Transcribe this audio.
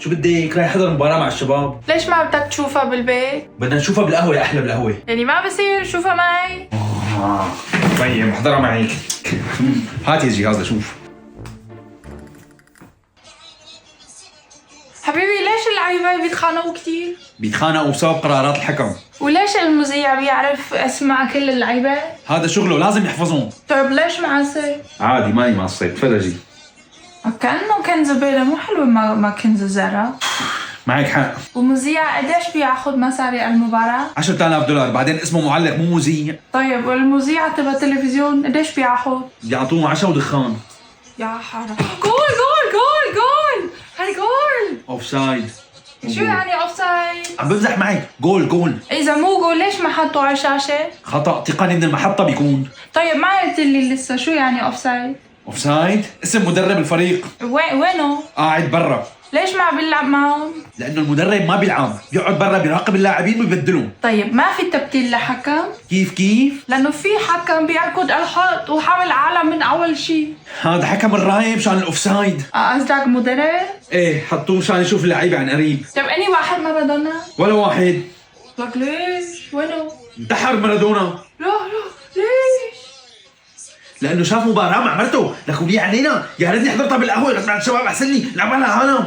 شو بدك؟ رايح احضر مباراة مع الشباب. ليش ما بدك تشوفها بالبيت؟ بدنا نشوفها بالقهوة، يا أحلى بالقهوة. يعني ما بصير شوفها معي؟ طيب احضرها معي. هات الجهاز لشوف. حبيبي ليش اللعيبة بيتخانقوا كتير؟ بيتخانقوا بسبب قرارات الحكم. وليش المذيع بيعرف اسماء كل اللعيبة؟ هذا شغله لازم يحفظهم. طيب ليش معصب؟ عادي ماني معصب، تفرجي. كأنه كنز بيضة مو حلوة ما كنز الزهرة. معك حق. ومذيع قديش بياخد مصاري المباراة؟ $10,000. بعدين اسمه معلق مو مذيع. طيب والمذيع تبع التلفزيون قديش بياخد؟ بيعطوه عشا ودخان. يا حرام. جول جول جول جول، هاي جول. اوف سايد. شو يعني اوف سايد؟ عم بمزح معك. جول. إذا مو جول ليش ما حطوا على الشاشة؟ خطأ تقني من المحطة بيكون. طيب ما قلت لي لسه شو يعني اوف سايد؟ اوف سايد اسم مدرب الفريق. وينه؟ قاعد برا. ليش ما بيلعب معهم؟ لأنه المدرب ما بيلعب، بيقعد برا بيراقب اللاعبين ويبدلهم. طيب ما في تبديل لحكم؟ كيف؟ لأنه في حكم بيركض الخط وحامل عالم من أول شيء. هذا حكم الرايب شان الأوفسايد. قصدك مدرب؟ ايه حطوه شان يشوف اللعيبة عن قريب. طيب أني واحد مارادونا؟ ولا واحد. لك ليش؟ وينه؟ انتحر مارادونا. لا ليش؟ لأنه شاف مباراة مع مرته، لك ولي علينا، يا ريتني حضرتها بالقهوة مع الشباب، أحسن لي لعب على عالم.